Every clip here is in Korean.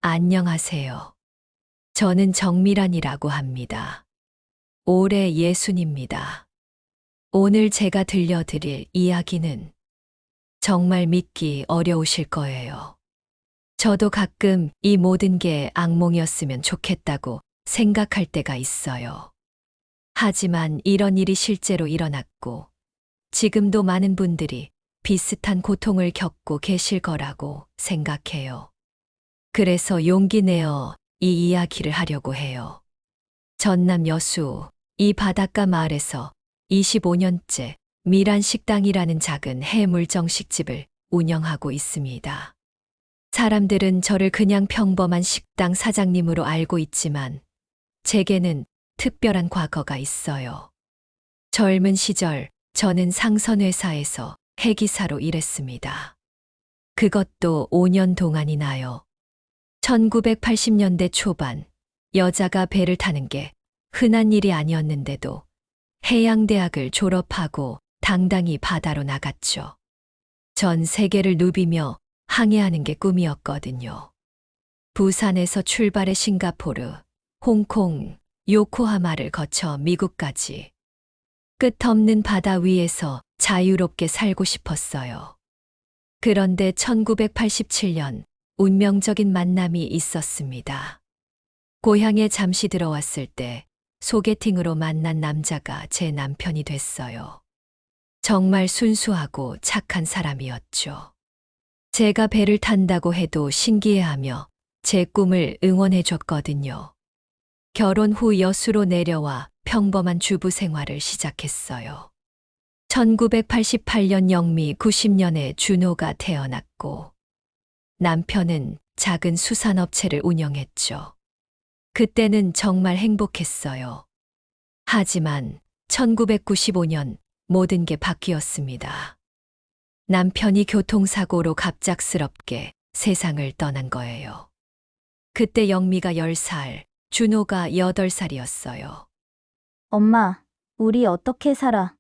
안녕하세요. 저는 정미란이라고 합니다. 올해 예순입니다. 오늘 제가 들려드릴 이야기는 정말 믿기 어려우실 거예요. 저도 가끔 이 모든 게 악몽이었으면 좋겠다고 생각할 때가 있어요. 하지만 이런 일이 실제로 일어났고, 지금도 많은 분들이 비슷한 고통을 겪고 계실 거라고 생각해요. 그래서 용기 내어 이 이야기를 하려고 해요. 전남 여수 이 바닷가 마을에서 25년째 미란 식당이라는 작은 해물정식집을 운영하고 있습니다. 사람들은 저를 그냥 평범한 식당 사장님으로 알고 있지만 제게는 특별한 과거가 있어요. 젊은 시절 저는 상선회사에서 해기사로 일했습니다. 그것도 5년 동안이나요. 1980년대 초반 여자가 배를 타는 게 흔한 일이 아니었는데도 해양대학을 졸업하고 당당히 바다로 나갔죠. 전 세계를 누비며 항해하는 게 꿈이었거든요. 부산에서 출발해 싱가포르, 홍콩, 요코하마를 거쳐 미국까지 끝없는 바다 위에서 자유롭게 살고 싶었어요. 그런데 1987년 운명적인 만남이 있었습니다. 고향에 잠시 들어왔을 때 소개팅으로 만난 남자가 제 남편이 됐어요. 정말 순수하고 착한 사람이었죠. 제가 배를 탄다고 해도 신기해하며 제 꿈을 응원해줬거든요. 결혼 후 여수로 내려와 평범한 주부 생활을 시작했어요. 1988년 영미 90년에 준호가 태어났고, 남편은 작은 수산업체를 운영했죠. 그때는 정말 행복했어요. 하지만 1995년 모든 게 바뀌었습니다. 남편이 교통사고로 갑작스럽게 세상을 떠난 거예요. 그때 영미가 10살, 준호가 8살이었어요. 엄마, 우리 어떻게 살아?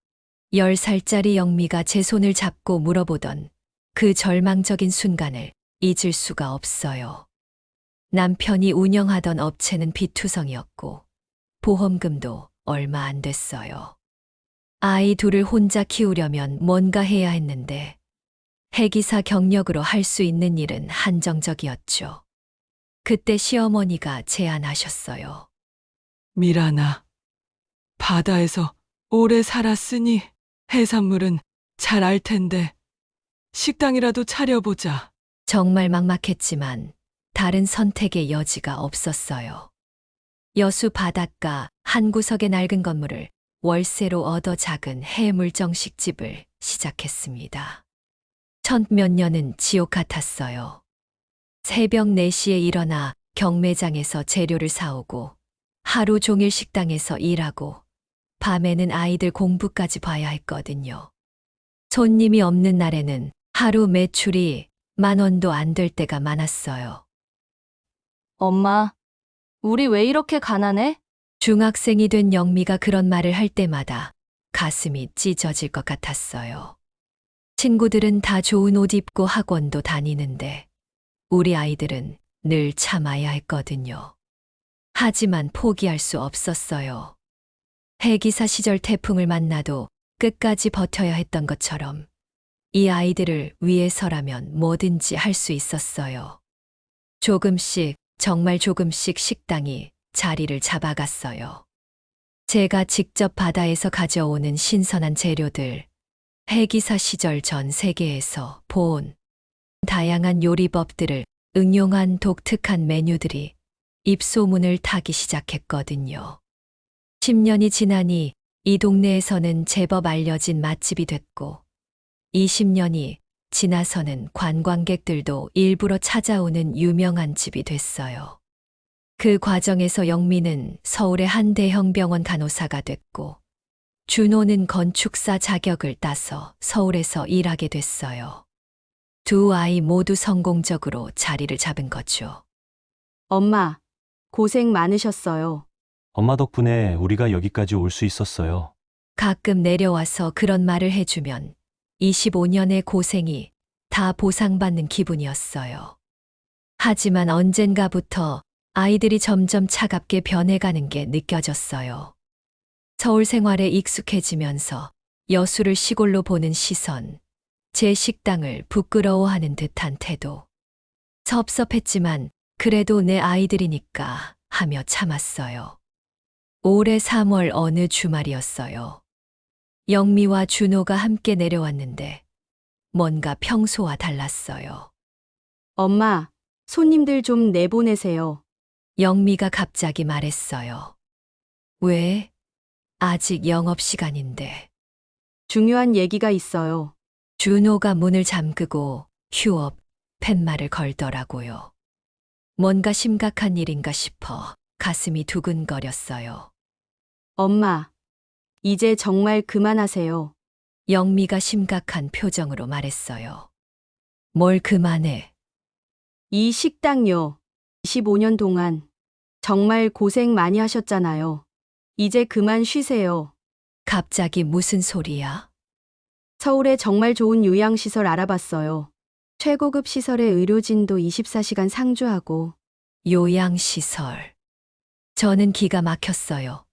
10살짜리 영미가 제 손을 잡고 물어보던 그 절망적인 순간을 잊을 수가 없어요. 남편이 운영하던 업체는 비투성이었고 보험금도 얼마 안 됐어요. 아이 둘을 혼자 키우려면 뭔가 해야 했는데 해기사 경력으로 할 수 있는 일은 한정적이었죠. 그때 시어머니가 제안하셨어요. 미란아, 바다에서 오래 살았으니 해산물은 잘 알 텐데 식당이라도 차려보자. 정말 막막했지만 다른 선택의 여지가 없었어요. 여수 바닷가 한 구석의 낡은 건물을 월세로 얻어 작은 해물정식집을 시작했습니다. 첫 몇 년은 지옥 같았어요. 새벽 4시에 일어나 경매장에서 재료를 사오고 하루 종일 식당에서 일하고 밤에는 아이들 공부까지 봐야 했거든요. 손님이 없는 날에는 하루 매출이 10,000원도 안 될 때가 많았어요. 엄마, 우리 왜 이렇게 가난해? 중학생이 된 영미가 그런 말을 할 때마다 가슴이 찢어질 것 같았어요. 친구들은 다 좋은 옷 입고 학원도 다니는데 우리 아이들은 늘 참아야 했거든요. 하지만 포기할 수 없었어요. 해기사 시절 태풍을 만나도 끝까지 버텨야 했던 것처럼 이 아이들을 위해서라면 뭐든지 할 수 있었어요. 조금씩, 정말 조금씩 식당이 자리를 잡아갔어요. 제가 직접 바다에서 가져오는 신선한 재료들, 해기사 시절 전 세계에서 본 다양한 요리법들을 응용한 독특한 메뉴들이 입소문을 타기 시작했거든요. 10년이 지나니 이 동네에서는 제법 알려진 맛집이 됐고, 20년이 지나서는 관광객들도 일부러 찾아오는 유명한 집이 됐어요. 그 과정에서 영미는 서울의 한 대형 병원 간호사가 됐고, 준호는 건축사 자격을 따서 서울에서 일하게 됐어요. 두 아이 모두 성공적으로 자리를 잡은 거죠. 엄마, 고생 많으셨어요. 엄마 덕분에 우리가 여기까지 올 수 있었어요. 가끔 내려와서 그런 말을 해주면 25년의 고생이 다 보상받는 기분이었어요. 하지만 언젠가부터 아이들이 점점 차갑게 변해가는 게 느껴졌어요. 서울 생활에 익숙해지면서 여수를 시골로 보는 시선, 제 식당을 부끄러워하는 듯한 태도. 섭섭했지만 그래도 내 아이들이니까 하며 참았어요. 올해 3월 어느 주말이었어요. 영미와 준호가 함께 내려왔는데 뭔가 평소와 달랐어요. 엄마, 손님들 좀 내보내세요. 영미가 갑자기 말했어요. 왜? 아직 영업시간인데. 중요한 얘기가 있어요. 준호가 문을 잠그고 휴업, 팻말을 걸더라고요. 뭔가 심각한 일인가 싶어 가슴이 두근거렸어요. 엄마, 이제 정말 그만하세요. 영미가 심각한 표정으로 말했어요. 뭘 그만해. 이 식당요. 25년 동안 정말 고생 많이 하셨잖아요. 이제 그만 쉬세요. 갑자기 무슨 소리야? 서울에 정말 좋은 요양시설 알아봤어요. 최고급 시설에 의료진도 24시간 상주하고 요양시설. 저는 기가 막혔어요.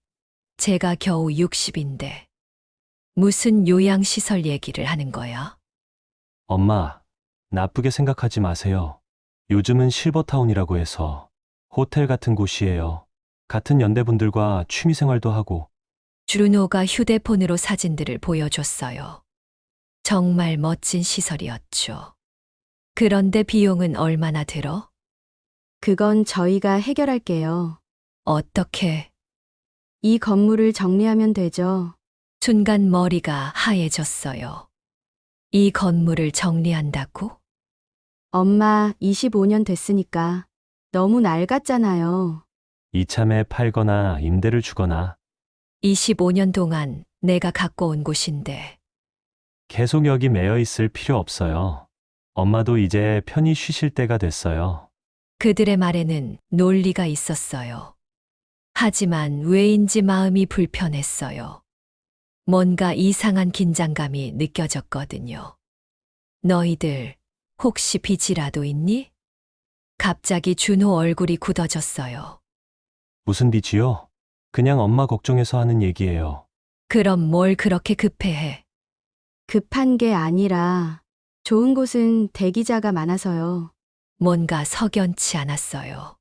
제가 겨우 60인데. 무슨 요양시설 얘기를 하는 거야? 엄마, 나쁘게 생각하지 마세요. 요즘은 실버타운이라고 해서 호텔 같은 곳이에요. 같은 연대분들과 취미생활도 하고. 준호가 휴대폰으로 사진들을 보여줬어요. 정말 멋진 시설이었죠. 그런데 비용은 얼마나 들어? 그건 저희가 해결할게요. 어떻게? 이 건물을 정리하면 되죠. 순간 머리가 하얘졌어요. 이 건물을 정리한다고? 엄마 25년 됐으니까 너무 낡았잖아요. 이참에 팔거나 임대를 주거나 25년 동안 내가 갖고 온 곳인데. 계속 여기 매여 있을 필요 없어요. 엄마도 이제 편히 쉬실 때가 됐어요. 그들의 말에는 논리가 있었어요. 하지만 왜인지 마음이 불편했어요. 뭔가 이상한 긴장감이 느껴졌거든요. 너희들 혹시 빚이라도 있니? 갑자기 준호 얼굴이 굳어졌어요. 무슨 빚이요? 그냥 엄마 걱정해서 하는 얘기예요. 그럼 뭘 그렇게 급해해? 급한 게 아니라 좋은 곳은 대기자가 많아서요. 뭔가 석연치 않았어요.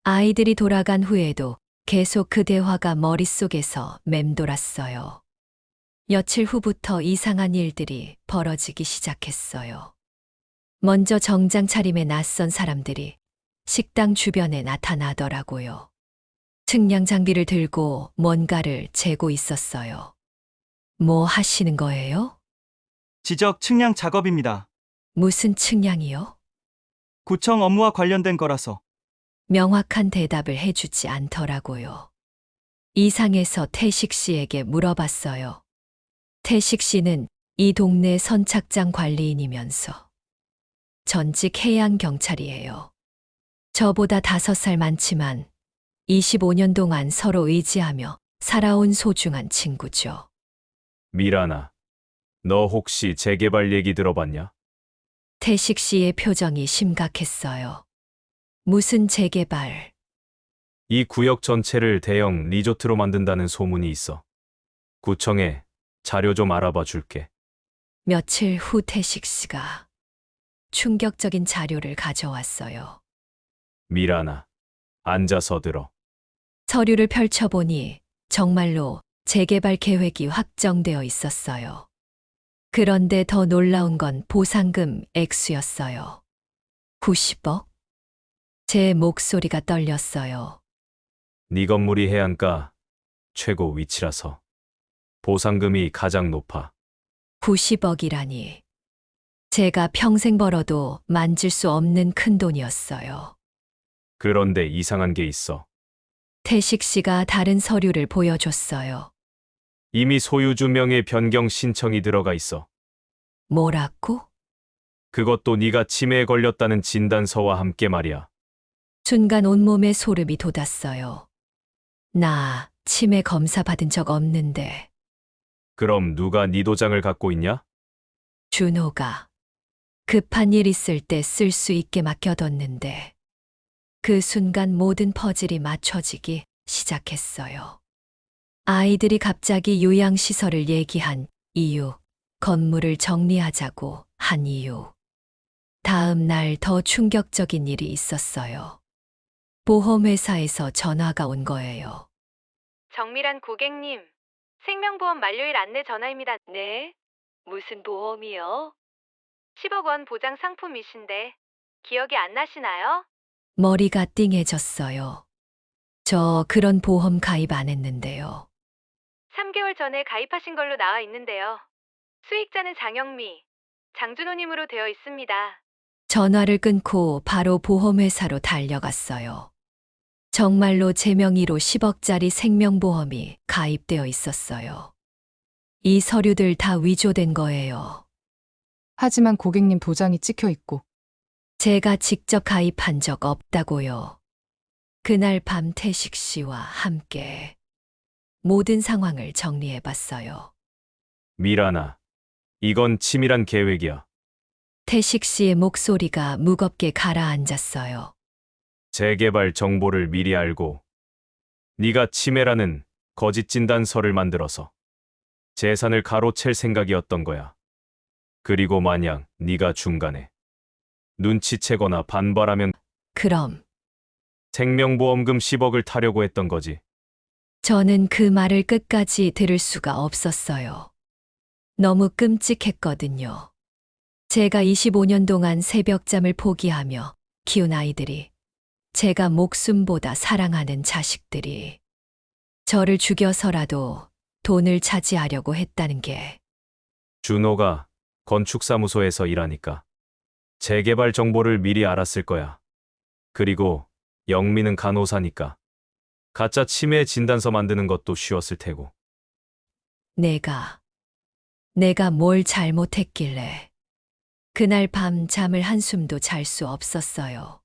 아이들이 돌아간 후에도 계속 그 대화가 머릿속에서 맴돌았어요. 며칠 후부터 이상한 일들이 벌어지기 시작했어요. 먼저 정장 차림의 낯선 사람들이 식당 주변에 나타나더라고요. 측량 장비를 들고 뭔가를 재고 있었어요. 뭐 하시는 거예요? 지적 측량 작업입니다. 무슨 측량이요? 구청 업무와 관련된 거라서. 명확한 대답을 해주지 않더라고요. 이상해서 태식 씨에게 물어봤어요. 태식 씨는 이 동네 선착장 관리인이면서 전직 해양경찰이에요. 저보다 5살 많지만 25년 동안 서로 의지하며 살아온 소중한 친구죠. 미라나, 너 혹시 재개발 얘기 들어봤냐? 태식 씨의 표정이 심각했어요. 무슨 재개발? 이 구역 전체를 대형 리조트로 만든다는 소문이 있어. 구청에 자료 좀 알아봐 줄게. 며칠 후 태식 씨가 충격적인 자료를 가져왔어요. 미라나, 앉아서 들어. 서류를 펼쳐보니 정말로 재개발 계획이 확정되어 있었어요. 그런데 더 놀라운 건 보상금 액수였어요. 90억? 제 목소리가 떨렸어요. 네 건물이 해안가 최고 위치라서 보상금이 가장 높아. 90억이라니. 제가 평생 벌어도 만질 수 없는 큰 돈이었어요. 그런데 이상한 게 있어. 태식 씨가 다른 서류를 보여줬어요. 이미 소유주 명의 변경 신청이 들어가 있어. 뭐라고? 그것도 네가 치매에 걸렸다는 진단서와 함께 말이야. 순간 온몸에 소름이 돋았어요. 나 치매 검사 받은 적 없는데. 그럼 누가 네 도장을 갖고 있냐? 준호가. 급한 일 있을 때 쓸 수 있게 맡겨뒀는데 그 순간 모든 퍼즐이 맞춰지기 시작했어요. 아이들이 갑자기 요양시설을 얘기한 이유, 건물을 정리하자고 한 이유. 다음 날 더 충격적인 일이 있었어요. 보험회사에서 전화가 온 거예요. 정밀한 고객님, 생명보험 만료일 안내 전화입니다. 네? 무슨 보험이요? 10억 원 보장 상품이신데 기억이 안 나시나요? 머리가 띵해졌어요. 저 그런 보험 가입 안 했는데요. 3개월 전에 가입하신 걸로 나와 있는데요. 수익자는 장영미, 장준호님으로 되어 있습니다. 전화를 끊고 바로 보험회사로 달려갔어요. 정말로 제 명의로 10억짜리 생명보험이 가입되어 있었어요. 이 서류들 다 위조된 거예요. 하지만 고객님 도장이 찍혀 있고 제가 직접 가입한 적 없다고요. 그날 밤 태식 씨와 함께 모든 상황을 정리해 봤어요. 미라나, 이건 치밀한 계획이야. 태식 씨의 목소리가 무겁게 가라앉았어요. 재개발 정보를 미리 알고 네가 치매라는 거짓 진단서를 만들어서 재산을 가로챌 생각이었던 거야. 그리고 만약 네가 중간에 눈치채거나 반발하면 그럼 생명보험금 10억을 타려고 했던 거지. 저는 그 말을 끝까지 들을 수가 없었어요. 너무 끔찍했거든요. 제가 25년 동안 새벽잠을 포기하며 키운 아이들이, 제가 목숨보다 사랑하는 자식들이 저를 죽여서라도 돈을 차지하려고 했다는 게 준호가 건축사무소에서 일하니까 재개발 정보를 미리 알았을 거야. 그리고 영미는 간호사니까 가짜 치매 진단서 만드는 것도 쉬웠을 테고. 내가 뭘 잘못했길래 그날 밤 잠을 한숨도 잘 수 없었어요.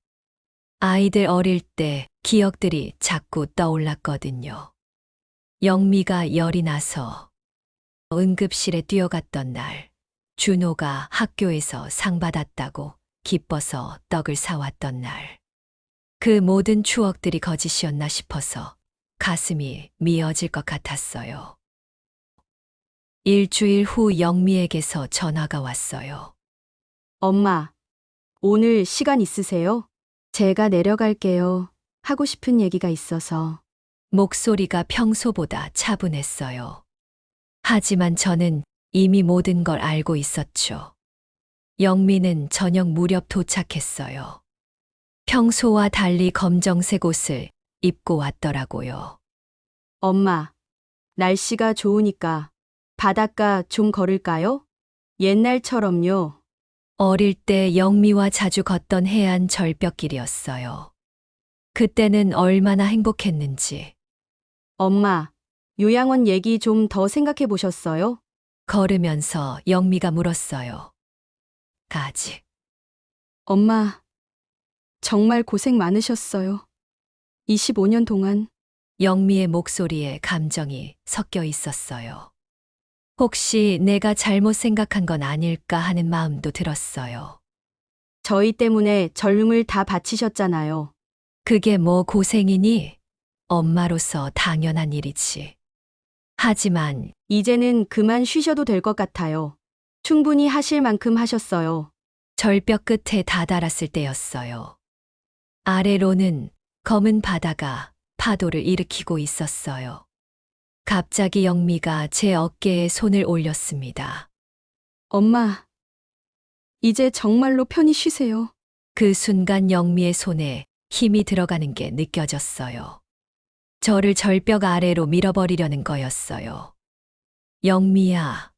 아이들 어릴 때 기억들이 자꾸 떠올랐거든요. 영미가 열이 나서 응급실에 뛰어갔던 날, 준호가 학교에서 상 받았다고 기뻐서 떡을 사왔던 날. 그 모든 추억들이 거짓이었나 싶어서 가슴이 미어질 것 같았어요. 일주일 후 영미에게서 전화가 왔어요. 엄마, 오늘 시간 있으세요? 제가 내려갈게요. 하고 싶은 얘기가 있어서. 목소리가 평소보다 차분했어요. 하지만 저는 이미 모든 걸 알고 있었죠. 영미는 저녁 무렵 도착했어요. 평소와 달리 검정색 옷을 입고 왔더라고요. 엄마, 날씨가 좋으니까 바닷가 좀 걸을까요? 옛날처럼요. 어릴 때 영미와 자주 걷던 해안 절벽길이었어요. 그때는 얼마나 행복했는지. 엄마, 요양원 얘기 좀 더 생각해 보셨어요? 걸으면서 영미가 물었어요. 아직. 엄마, 정말 고생 많으셨어요. 25년 동안. 영미의 목소리에 감정이 섞여 있었어요. 혹시 내가 잘못 생각한 건 아닐까 하는 마음도 들었어요. 저희 때문에 젊음을 다 바치셨잖아요. 그게 뭐 고생이니? 엄마로서 당연한 일이지. 하지만 이제는 그만 쉬셔도 될 것 같아요. 충분히 하실 만큼 하셨어요. 절벽 끝에 다다랐을 때였어요. 아래로는 검은 바다가 파도를 일으키고 있었어요. 갑자기 영미가 제 어깨에 손을 올렸습니다. 엄마, 이제 정말로 편히 쉬세요. 그 순간 영미의 손에 힘이 들어가는 게 느껴졌어요. 저를 절벽 아래로 밀어버리려는 거였어요. 영미야.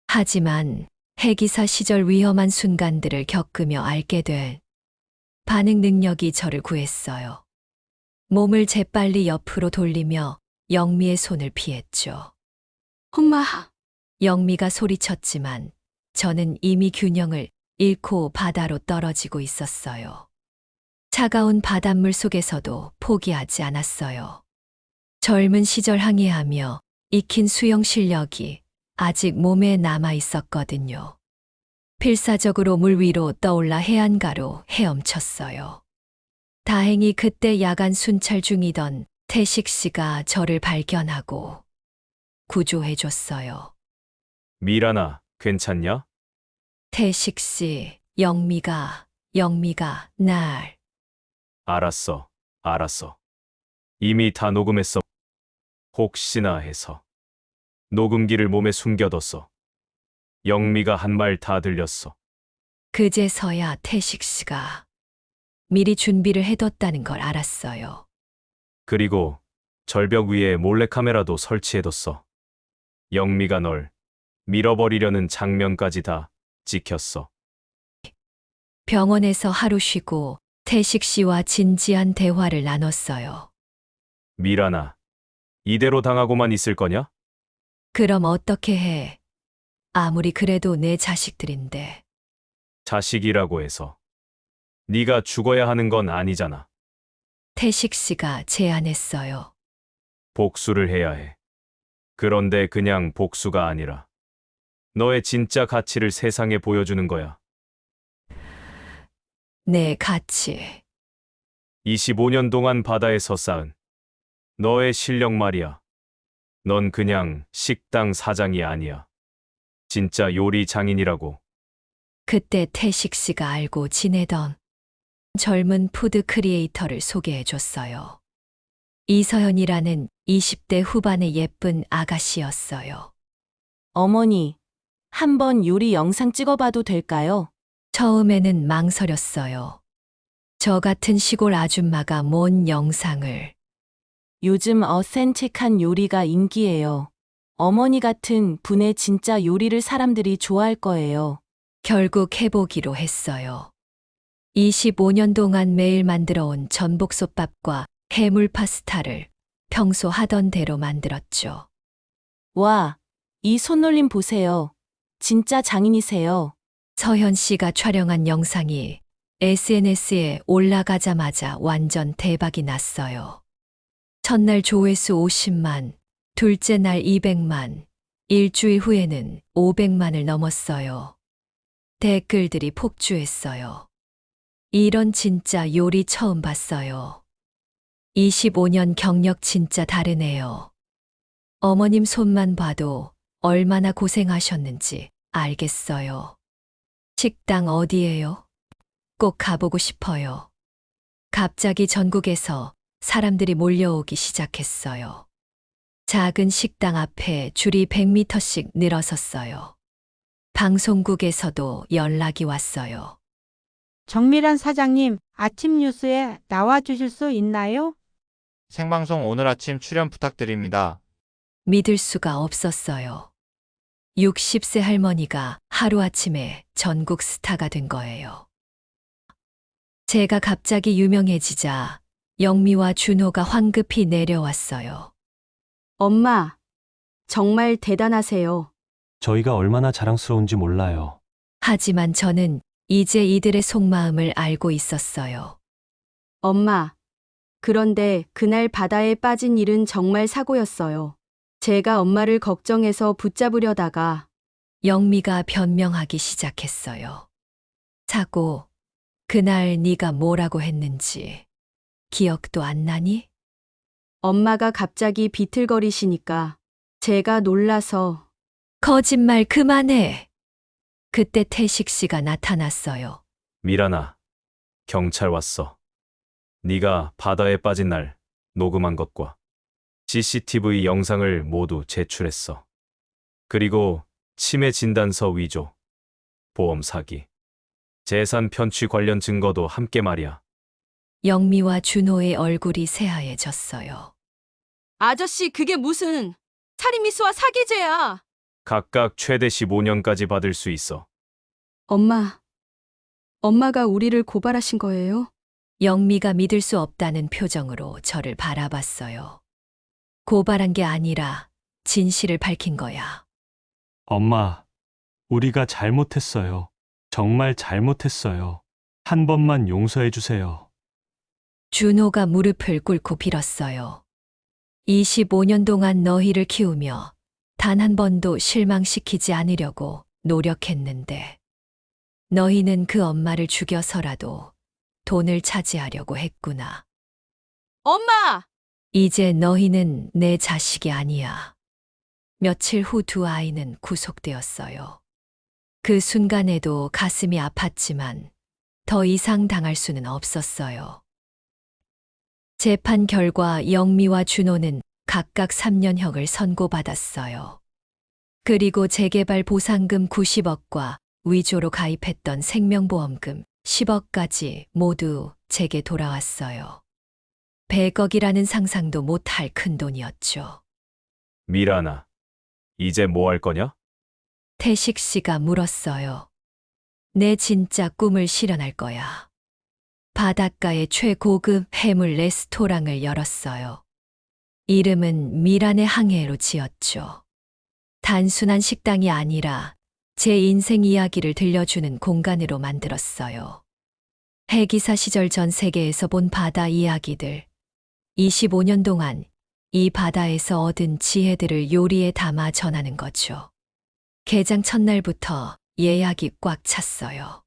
하지만 해기사 시절 위험한 순간들을 겪으며 알게 된 반응 능력이 저를 구했어요. 몸을 재빨리 옆으로 돌리며 영미의 손을 피했죠. 엄마, 영미가 소리쳤지만 저는 이미 균형을 잃고 바다로 떨어지고 있었어요. 차가운 바닷물 속에서도 포기하지 않았어요. 젊은 시절 항해하며 익힌 수영 실력이 아직 몸에 남아 있었거든요. 필사적으로 물 위로 떠올라 해안가로 헤엄쳤어요. 다행히 그때 야간 순찰 중이던 태식 씨가 저를 발견하고 구조해줬어요. 미란아, 괜찮냐? 태식 씨, 영미가 날. 알았어, 알았어. 이미 다 녹음했어. 혹시나 해서. 녹음기를 몸에 숨겨뒀어. 영미가 한 말 다 들렸어. 그제서야 태식 씨가 미리 준비를 해뒀다는 걸 알았어요. 그리고 절벽 위에 몰래카메라도 설치해뒀어. 영미가 널 밀어버리려는 장면까지 다 찍혔어. 병원에서 하루 쉬고 태식 씨와 진지한 대화를 나눴어요. 미란아, 이대로 당하고만 있을 거냐? 그럼 어떻게 해? 아무리 그래도 내 자식들인데. 자식이라고 해서. 네가 죽어야 하는 건 아니잖아. 태식 씨가 제안했어요. 복수를 해야 해. 그런데 그냥 복수가 아니라 너의 진짜 가치를 세상에 보여주는 거야. 내 가치. 25년 동안 바다에서 쌓은 너의 실력 말이야. 넌 그냥 식당 사장이 아니야. 진짜 요리 장인이라고. 그때 태식 씨가 알고 지내던 젊은 푸드 크리에이터를 소개해줬어요. 이서연이라는 20대 후반의 예쁜 아가씨였어요. 어머니, 한번 요리 영상 찍어봐도 될까요? 처음에는 망설였어요. 저 같은 시골 아줌마가 뭔 영상을. 요즘 어센틱한 요리가 인기예요. 어머니 같은 분의 진짜 요리를 사람들이 좋아할 거예요. 결국 해보기로 했어요. 25년 동안 매일 만들어온 전복솥밥과 해물 파스타를 평소 하던 대로 만들었죠. 와, 이 손놀림 보세요. 진짜 장인이세요. 서현 씨가 촬영한 영상이 SNS에 올라가자마자 완전 대박이 났어요. 첫날 조회수 50만, 둘째 날 200만, 일주일 후에는 500만을 넘었어요. 댓글들이 폭주했어요. 이런 진짜 요리 처음 봤어요. 25년 경력 진짜 다르네요. 어머님 손만 봐도 얼마나 고생하셨는지 알겠어요. 식당 어디예요? 꼭 가보고 싶어요. 갑자기 전국에서 사람들이 몰려오기 시작했어요. 작은 식당 앞에 줄이 100m씩 늘어섰어요. 방송국에서도 연락이 왔어요. 정미란 사장님, 아침 뉴스에 나와 주실 수 있나요? 생방송 오늘 아침 출연 부탁드립니다. 믿을 수가 없었어요. 60세 할머니가 하루아침에 전국 스타가 된 거예요. 제가 갑자기 유명해지자 영미와 준호가 황급히 내려왔어요. 엄마, 정말 대단하세요. 저희가 얼마나 자랑스러운지 몰라요. 하지만 저는 이제 이들의 속마음을 알고 있었어요. 엄마, 그런데 그날 바다에 빠진 일은 정말 사고였어요. 제가 엄마를 걱정해서 붙잡으려다가 영미가 변명하기 시작했어요. 사고, 그날 네가 뭐라고 했는지 기억도 안 나니? 엄마가 갑자기 비틀거리시니까 제가 놀라서 거짓말 그만해. 그때 태식 씨가 나타났어요. 미란아, 경찰 왔어. 네가 바다에 빠진 날 녹음한 것과 CCTV 영상을 모두 제출했어. 그리고 치매 진단서 위조, 보험 사기, 재산 편취 관련 증거도 함께 말이야. 영미와 준호의 얼굴이 새하얘졌어요. 아저씨, 그게 무슨 살인미수와 사기죄야. 각각 최대 15년까지 받을 수 있어. 엄마가 우리를 고발하신 거예요? 영미가 믿을 수 없다는 표정으로 저를 바라봤어요. 고발한 게 아니라 진실을 밝힌 거야. 엄마, 우리가 잘못했어요. 정말 잘못했어요. 한 번만 용서해 주세요. 준호가 무릎을 꿇고 빌었어요. 25년 동안 너희를 키우며 단 한 번도 실망시키지 않으려고 노력했는데 너희는 그 엄마를 죽여서라도 돈을 차지하려고 했구나. 엄마! 이제 너희는 내 자식이 아니야. 며칠 후 두 아이는 구속되었어요. 그 순간에도 가슴이 아팠지만 더 이상 당할 수는 없었어요. 재판 결과 영미와 준호는 각각 3년형을 선고받았어요. 그리고 재개발 보상금 90억과 위조로 가입했던 생명보험금 10억까지 모두 제게 돌아왔어요. 100억이라는 상상도 못할 큰 돈이었죠. 미라나, 이제 뭐 할 거냐? 태식 씨가 물었어요. 내 진짜 꿈을 실현할 거야. 바닷가의 최고급 해물 레스토랑을 열었어요. 이름은 미란의 항해로 지었죠. 단순한 식당이 아니라 제 인생 이야기를 들려주는 공간으로 만들었어요. 해기사 시절 전 세계에서 본 바다 이야기들, 25년 동안 이 바다에서 얻은 지혜들을 요리에 담아 전하는 거죠. 개장 첫날부터 예약이 꽉 찼어요.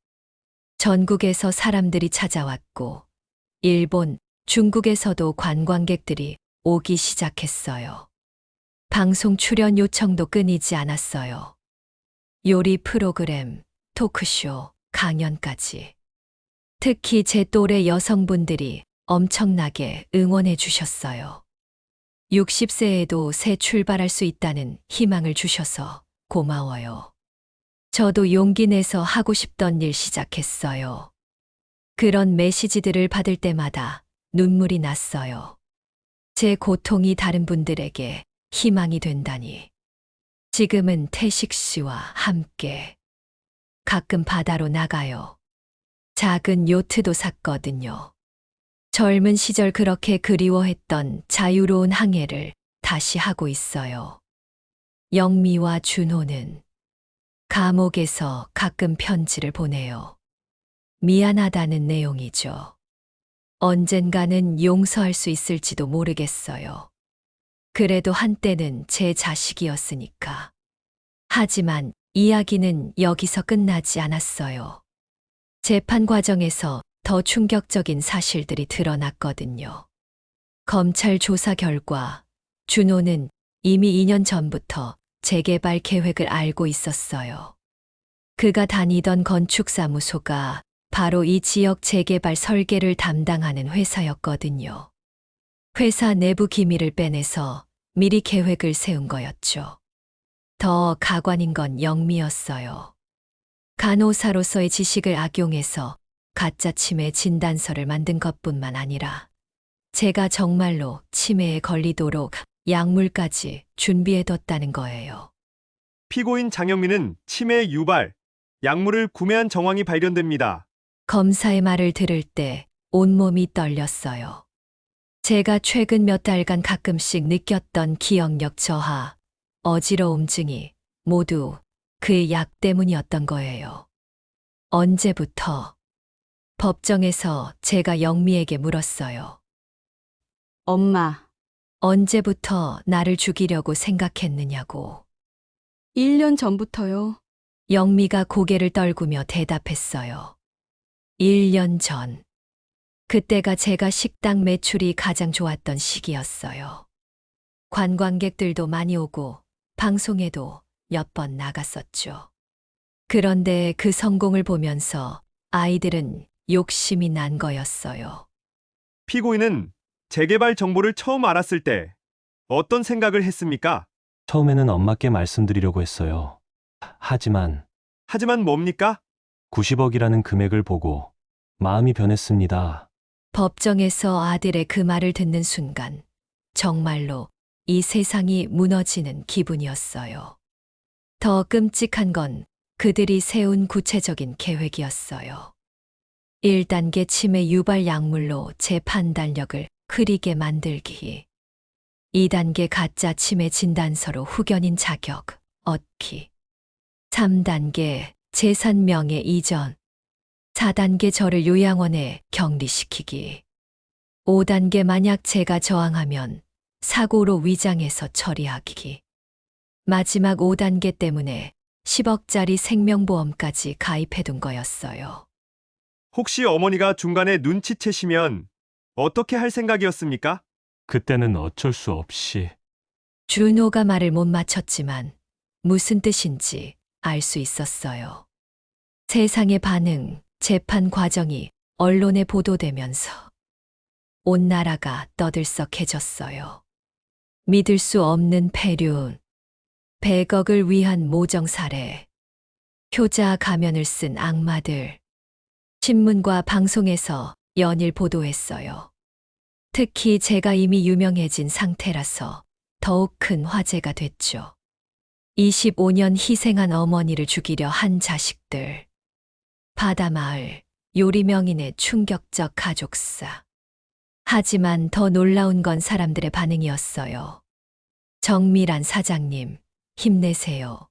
전국에서 사람들이 찾아왔고, 일본, 중국에서도 관광객들이 오기 시작했어요. 방송 출연 요청도 끊이지 않았어요. 요리 프로그램, 토크쇼, 강연까지. 특히 제 또래 여성분들이 엄청나게 응원해 주셨어요. 60세에도 새 출발할 수 있다는 희망을 주셔서 고마워요. 저도 용기 내서 하고 싶던 일 시작했어요. 그런 메시지들을 받을 때마다 눈물이 났어요. 제 고통이 다른 분들에게 희망이 된다니. 지금은 태식 씨와 함께 가끔 바다로 나가요. 작은 요트도 샀거든요. 젊은 시절 그렇게 그리워했던 자유로운 항해를 다시 하고 있어요. 영미와 준호는 감옥에서 가끔 편지를 보내요. 미안하다는 내용이죠. 언젠가는 용서할 수 있을지도 모르겠어요. 그래도 한때는 제 자식이었으니까. 하지만 이야기는 여기서 끝나지 않았어요. 재판 과정에서 더 충격적인 사실들이 드러났거든요. 검찰 조사 결과 준호는 이미 2년 전부터 재개발 계획을 알고 있었어요. 그가 다니던 건축사무소가 바로 이 지역 재개발 설계를 담당하는 회사였거든요. 회사 내부 기밀을 빼내서 미리 계획을 세운 거였죠. 더 가관인 건 영미였어요. 간호사로서의 지식을 악용해서 가짜 치매 진단서를 만든 것뿐만 아니라 제가 정말로 치매에 걸리도록 약물까지 준비해뒀다는 거예요. 피고인 장영민은 치매 유발, 약물을 구매한 정황이 발견됩니다. 검사의 말을 들을 때 온몸이 떨렸어요. 제가 최근 몇 달간 가끔씩 느꼈던 기억력 저하, 어지러움 증이 모두 그 약 때문이었던 거예요. 언제부터? 법정에서 제가 영미에게 물었어요. 엄마, 언제부터 나를 죽이려고 생각했느냐고. 1년 전부터요. 영미가 고개를 떨구며 대답했어요. 1년 전. 그때가 제가 식당 매출이 가장 좋았던 시기였어요. 관광객들도 많이 오고 방송에도 몇 번 나갔었죠. 그런데 그 성공을 보면서 아이들은 욕심이 난 거였어요. 피고인은 재개발 정보를 처음 알았을 때 어떤 생각을 했습니까? 처음에는 엄마께 말씀드리려고 했어요. 하지만 하지만 뭡니까? 90억이라는 금액을 보고 마음이 변했습니다. 법정에서 아들의 그 말을 듣는 순간 정말로 이 세상이 무너지는 기분이었어요. 더 끔찍한 건 그들이 세운 구체적인 계획이었어요. 1단계 치매 유발 약물로 제 판단력을 흐리게 만들기. 2단계 가짜 치매 진단서로 후견인 자격 얻기. 3단계 재산 명예 이전. 4단계 저를 요양원에 격리시키기. 5단계 만약 제가 저항하면 사고로 위장해서 처리하기. 마지막 5단계 때문에 10억짜리 생명보험까지 가입해둔 거였어요. 혹시 어머니가 중간에 눈치채시면 어떻게 할 생각이었습니까? 그때는 어쩔 수 없이 준호가 말을 못 맞췄지만 무슨 뜻인지 알 수 있었어요. 세상의 반응, 재판 과정이 언론에 보도되면서 온 나라가 떠들썩해졌어요. 믿을 수 없는 폐륜, 100억을 위한 모정 살해, 효자 가면을 쓴 악마들, 신문과 방송에서 연일 보도했어요. 특히 제가 이미 유명해진 상태라서 더욱 큰 화제가 됐죠. 25년 희생한 어머니를 죽이려 한 자식들. 바다마을 요리명인의 충격적 가족사. 하지만 더 놀라운 건 사람들의 반응이었어요. 정밀한 사장님, 힘내세요.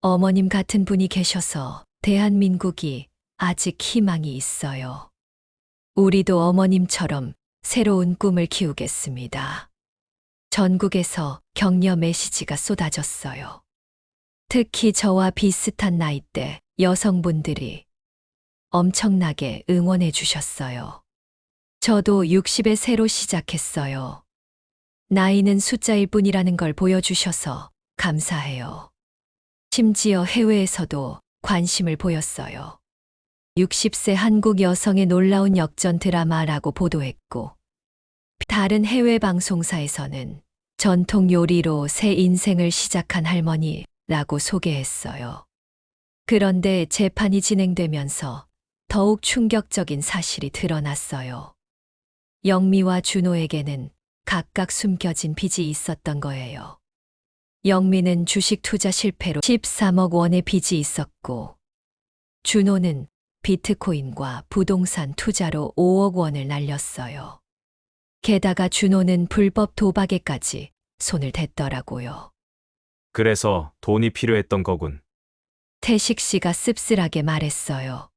어머님 같은 분이 계셔서 대한민국이 아직 희망이 있어요. 우리도 어머님처럼 새로운 꿈을 키우겠습니다. 전국에서 격려 메시지가 쏟아졌어요. 특히 저와 비슷한 나이대 여성분들이 엄청나게 응원해 주셨어요. 저도 60에 새로 시작했어요. 나이는 숫자일 뿐이라는 걸 보여주셔서 감사해요. 심지어 해외에서도 관심을 보였어요. 60세 한국 여성의 놀라운 역전 드라마라고 보도했고, 다른 해외 방송사에서는 전통 요리로 새 인생을 시작한 할머니라고 소개했어요. 그런데 재판이 진행되면서 더욱 충격적인 사실이 드러났어요. 영미와 준호에게는 각각 숨겨진 빚이 있었던 거예요. 영미는 주식 투자 실패로 13억 원의 빚이 있었고, 준호는 비트코인과 부동산 투자로 5억 원을 날렸어요. 게다가 준호는 불법 도박에까지 손을 댔더라고요. 그래서 돈이 필요했던 거군. 태식 씨가 씁쓸하게 말했어요.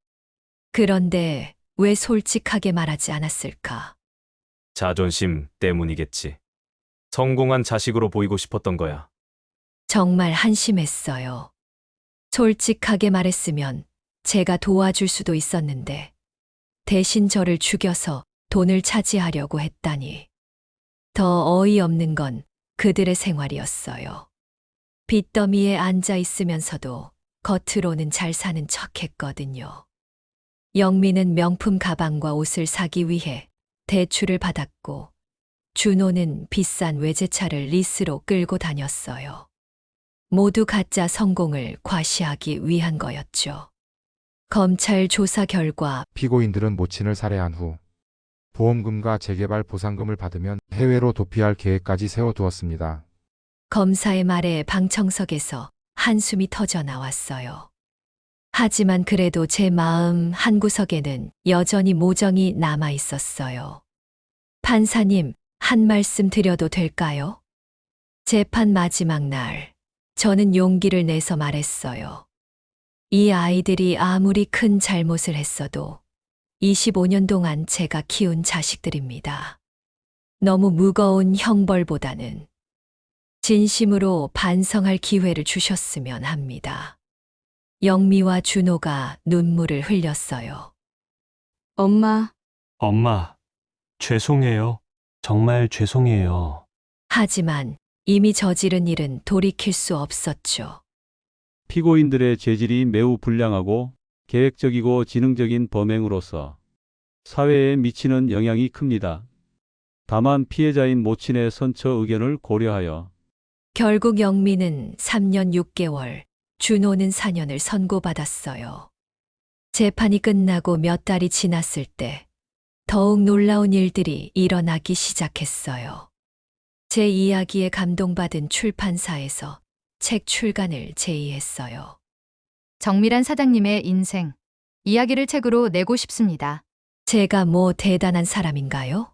그런데 왜 솔직하게 말하지 않았을까? 자존심 때문이겠지. 성공한 자식으로 보이고 싶었던 거야. 정말 한심했어요. 솔직하게 말했으면 제가 도와줄 수도 있었는데 대신 저를 죽여서 돈을 차지하려고 했다니. 더 어이없는 건 그들의 생활이었어요. 빚더미에 앉아 있으면서도 겉으로는 잘 사는 척 했거든요. 영미는 명품 가방과 옷을 사기 위해 대출을 받았고, 준호는 비싼 외제차를 리스로 끌고 다녔어요. 모두 가짜 성공을 과시하기 위한 거였죠. 검찰 조사 결과 피고인들은 모친을 살해한 후 보험금과 재개발 보상금을 받으면 해외로 도피할 계획까지 세워두었습니다. 검사의 말에 방청석에서 한숨이 터져 나왔어요. 하지만 그래도 제 마음 한구석에는 여전히 모정이 남아 있었어요. 판사님, 한 말씀 드려도 될까요? 재판 마지막 날, 저는 용기를 내서 말했어요. 이 아이들이 아무리 큰 잘못을 했어도 25년 동안 제가 키운 자식들입니다. 너무 무거운 형벌보다는 진심으로 반성할 기회를 주셨으면 합니다. 영미와 준호가 눈물을 흘렸어요. 엄마, 엄마, 죄송해요. 정말 죄송해요. 하지만 이미 저지른 일은 돌이킬 수 없었죠. 피고인들의 죄질이 매우 불량하고 계획적이고 지능적인 범행으로서 사회에 미치는 영향이 큽니다. 다만 피해자인 모친의 선처 의견을 고려하여 결국 영미는 3년 6개월, 준호는 4년을 선고받았어요. 재판이 끝나고 몇 달이 지났을 때 더욱 놀라운 일들이 일어나기 시작했어요. 제 이야기에 감동받은 출판사에서 책 출간을 제의했어요. 정밀한 사장님의 인생. 이야기를 책으로 내고 싶습니다. 제가 뭐 대단한 사람인가요?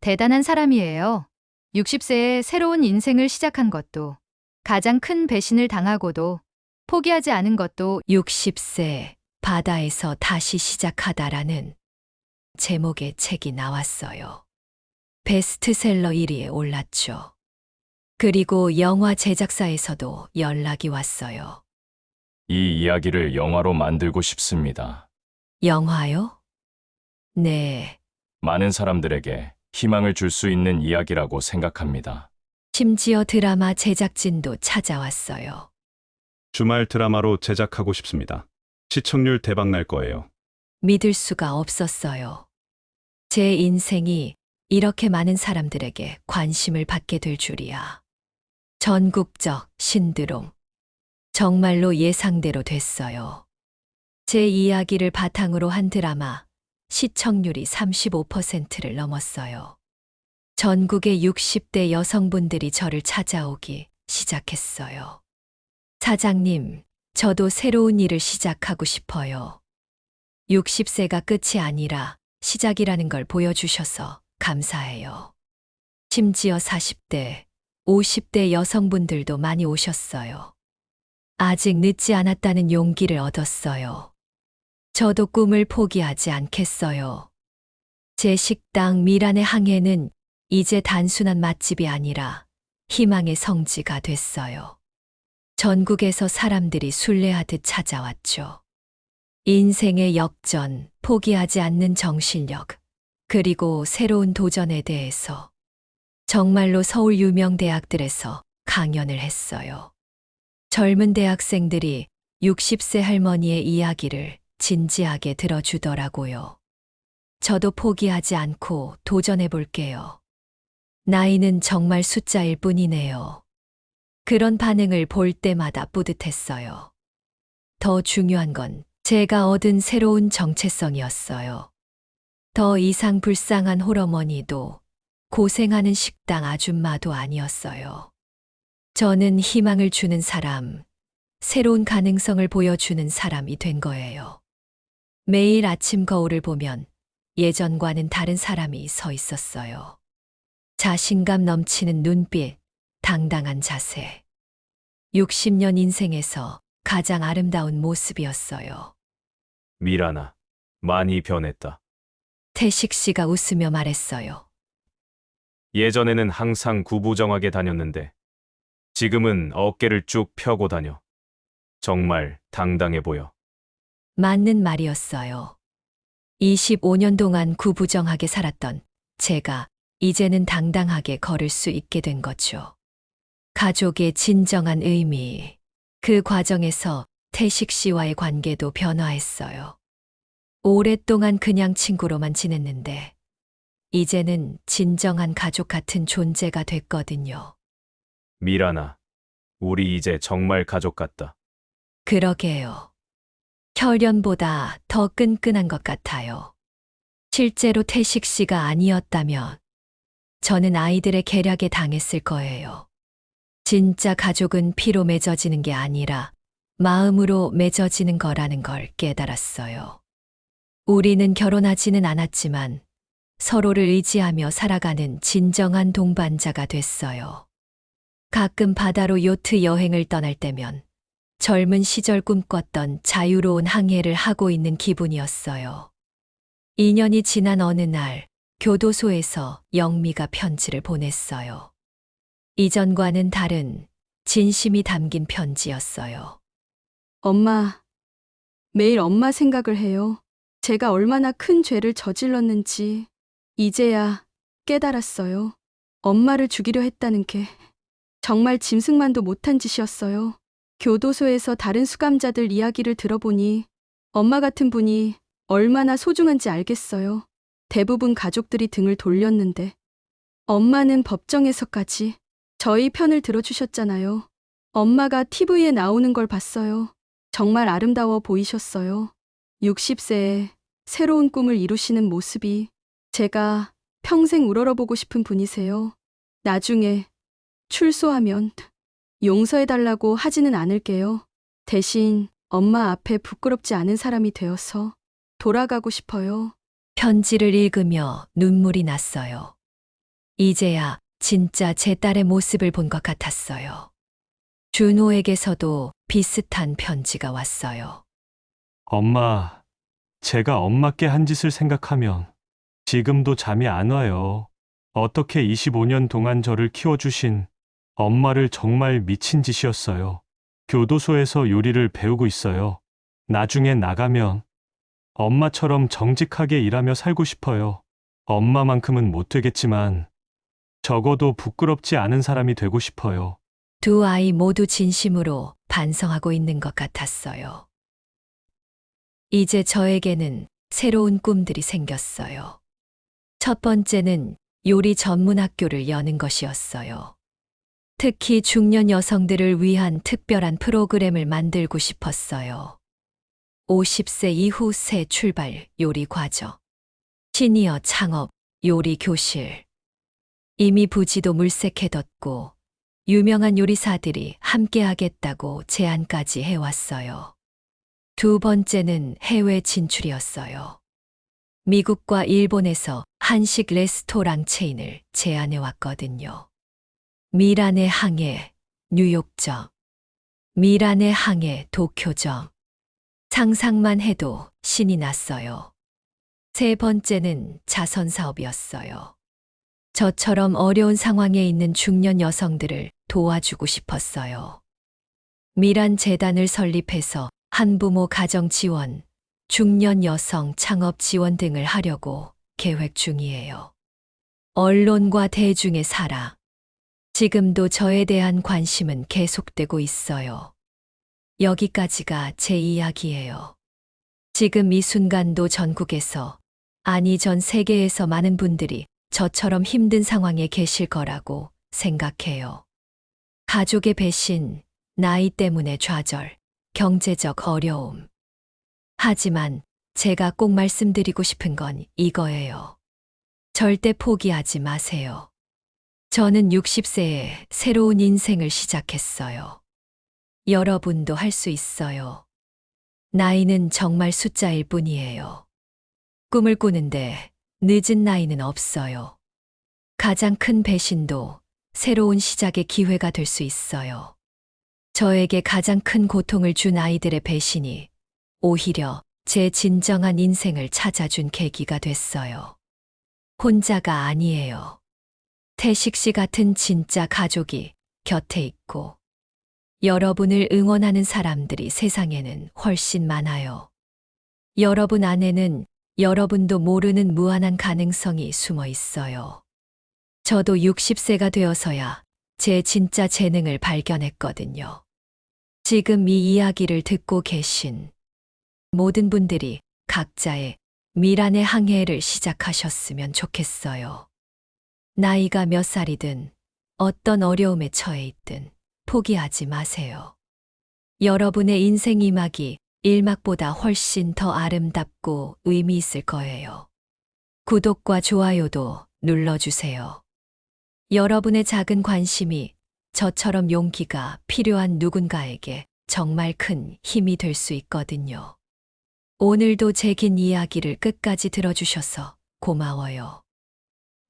대단한 사람이에요. 60세에 새로운 인생을 시작한 것도, 가장 큰 배신을 당하고도 포기하지 않은 것도 60세 바다에서 다시 시작하다라는 제목의 책이 나왔어요. 베스트셀러 1위에 올랐죠. 그리고 영화 제작사에서도 연락이 왔어요. 이 이야기를 영화로 만들고 싶습니다. 영화요? 네. 많은 사람들에게 희망을 줄 수 있는 이야기라고 생각합니다. 심지어 드라마 제작진도 찾아왔어요. 주말 드라마로 제작하고 싶습니다. 시청률 대박 날 거예요. 믿을 수가 없었어요. 제 인생이 이렇게 많은 사람들에게 관심을 받게 될 줄이야. 전국적 신드롬. 정말로 예상대로 됐어요. 제 이야기를 바탕으로 한 드라마 시청률이 35%를 넘었어요. 전국의 60대 여성분들이 저를 찾아오기 시작했어요. 사장님, 저도 새로운 일을 시작하고 싶어요. 60세가 끝이 아니라 시작이라는 걸 보여주셔서 감사해요. 심지어 40대, 50대 여성분들도 많이 오셨어요. 아직 늦지 않았다는 용기를 얻었어요. 저도 꿈을 포기하지 않겠어요. 제 식당 미란의 항해는 이제 단순한 맛집이 아니라 희망의 성지가 됐어요. 전국에서 사람들이 순례하듯 찾아왔죠. 인생의 역전, 포기하지 않는 정신력, 그리고 새로운 도전에 대해서 정말로 서울 유명 대학들에서 강연을 했어요. 젊은 대학생들이 60세 할머니의 이야기를 진지하게 들어주더라고요. 저도 포기하지 않고 도전해 볼게요. 나이는 정말 숫자일 뿐이네요. 그런 반응을 볼 때마다 뿌듯했어요. 더 중요한 건 제가 얻은 새로운 정체성이었어요. 더 이상 불쌍한 홀어머니도 고생하는 식당 아줌마도 아니었어요. 저는 희망을 주는 사람, 새로운 가능성을 보여주는 사람이 된 거예요. 매일 아침 거울을 보면 예전과는 다른 사람이 서 있었어요. 자신감 넘치는 눈빛, 당당한 자세. 60년 인생에서 가장 아름다운 모습이었어요. 미란아, 많이 변했다. 태식 씨가 웃으며 말했어요. 예전에는 항상 구부정하게 다녔는데 지금은 어깨를 쭉 펴고 다녀. 정말 당당해 보여. 맞는 말이었어요. 25년 동안 구부정하게 살았던 제가 이제는 당당하게 걸을 수 있게 된 거죠. 가족의 진정한 의미. 그 과정에서 태식 씨와의 관계도 변화했어요. 오랫동안 그냥 친구로만 지냈는데 이제는 진정한 가족 같은 존재가 됐거든요. 미란아, 우리 이제 정말 가족 같다. 그러게요. 혈연보다 더 끈끈한 것 같아요. 실제로 태식 씨가 아니었다면 저는 아이들의 계략에 당했을 거예요. 진짜 가족은 피로 맺어지는 게 아니라 마음으로 맺어지는 거라는 걸 깨달았어요. 우리는 결혼하지는 않았지만 서로를 의지하며 살아가는 진정한 동반자가 됐어요. 가끔 바다로 요트 여행을 떠날 때면 젊은 시절 꿈꿨던 자유로운 항해를 하고 있는 기분이었어요. 2년이 지난 어느 날 교도소에서 영미가 편지를 보냈어요. 이전과는 다른 진심이 담긴 편지였어요. 엄마, 매일 엄마 생각을 해요. 제가 얼마나 큰 죄를 저질렀는지 이제야 깨달았어요. 엄마를 죽이려 했다는 게 정말 짐승만도 못한 짓이었어요. 교도소에서 다른 수감자들 이야기를 들어보니 엄마 같은 분이 얼마나 소중한지 알겠어요. 대부분 가족들이 등을 돌렸는데 엄마는 법정에서까지 저희 편을 들어주셨잖아요. 엄마가 TV에 나오는 걸 봤어요. 정말 아름다워 보이셨어요. 60세에 새로운 꿈을 이루시는 모습이 제가 평생 우러러보고 싶은 분이세요. 나중에 출소하면 용서해달라고 하지는 않을게요. 대신 엄마 앞에 부끄럽지 않은 사람이 되어서 돌아가고 싶어요. 편지를 읽으며 눈물이 났어요. 이제야 진짜 제 딸의 모습을 본 것 같았어요. 준호에게서도 비슷한 편지가 왔어요. 엄마, 제가 엄마께 한 짓을 생각하면 지금도 잠이 안 와요. 어떻게 25년 동안 저를 키워주신 엄마를 정말 미친 짓이었어요. 교도소에서 요리를 배우고 있어요. 나중에 나가면 엄마처럼 정직하게 일하며 살고 싶어요. 엄마만큼은 못 되겠지만 적어도 부끄럽지 않은 사람이 되고 싶어요. 두 아이 모두 진심으로 반성하고 있는 것 같았어요. 이제 저에게는 새로운 꿈들이 생겼어요. 첫 번째는 요리 전문 학교를 여는 것이었어요. 특히 중년 여성들을 위한 특별한 프로그램을 만들고 싶었어요. 50세 이후 새 출발 요리 과정, 시니어 창업 요리 교실. 이미 부지도 물색해뒀고 유명한 요리사들이 함께 하겠다고 제안까지 해왔어요. 두 번째는 해외 진출이었어요. 미국과 일본에서 한식 레스토랑 체인을 제안해 왔거든요. 미란의 항해, 뉴욕점, 미란의 항해, 도쿄점. 상상만 해도 신이 났어요. 세 번째는 자선 사업이었어요. 저처럼 어려운 상황에 있는 중년 여성들을 도와주고 싶었어요. 미란 재단을 설립해서 한부모 가정 지원, 중년 여성 창업 지원 등을 하려고 계획 중이에요. 언론과 대중의 사랑. 지금도 저에 대한 관심은 계속되고 있어요. 여기까지가 제 이야기예요. 지금 이 순간도 전국에서, 아니 전 세계에서 많은 분들이 저처럼 힘든 상황에 계실 거라고 생각해요. 가족의 배신, 나이 때문에 좌절, 경제적 어려움. 하지만 제가 꼭 말씀드리고 싶은 건 이거예요. 절대 포기하지 마세요. 저는 60세에 새로운 인생을 시작했어요. 여러분도 할 수 있어요. 나이는 정말 숫자일 뿐이에요. 꿈을 꾸는데 늦은 나이는 없어요. 가장 큰 배신도 새로운 시작의 기회가 될 수 있어요. 저에게 가장 큰 고통을 준 아이들의 배신이 오히려 제 진정한 인생을 찾아준 계기가 됐어요. 혼자가 아니에요. 태식 씨 같은 진짜 가족이 곁에 있고 여러분을 응원하는 사람들이 세상에는 훨씬 많아요. 여러분 안에는 여러분도 모르는 무한한 가능성이 숨어 있어요. 저도 60세가 되어서야 제 진짜 재능을 발견했거든요. 지금 이 이야기를 듣고 계신 모든 분들이 각자의 미란의 항해를 시작하셨으면 좋겠어요. 나이가 몇 살이든 어떤 어려움에 처해 있든 포기하지 마세요. 여러분의 인생 2막이 1막보다 훨씬 더 아름답고 의미 있을 거예요. 구독과 좋아요도 눌러주세요. 여러분의 작은 관심이 저처럼 용기가 필요한 누군가에게 정말 큰 힘이 될 수 있거든요. 오늘도 제 긴 이야기를 끝까지 들어주셔서 고마워요.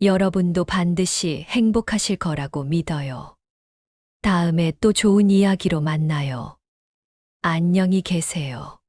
여러분도 반드시 행복하실 거라고 믿어요. 다음에 또 좋은 이야기로 만나요. 안녕히 계세요.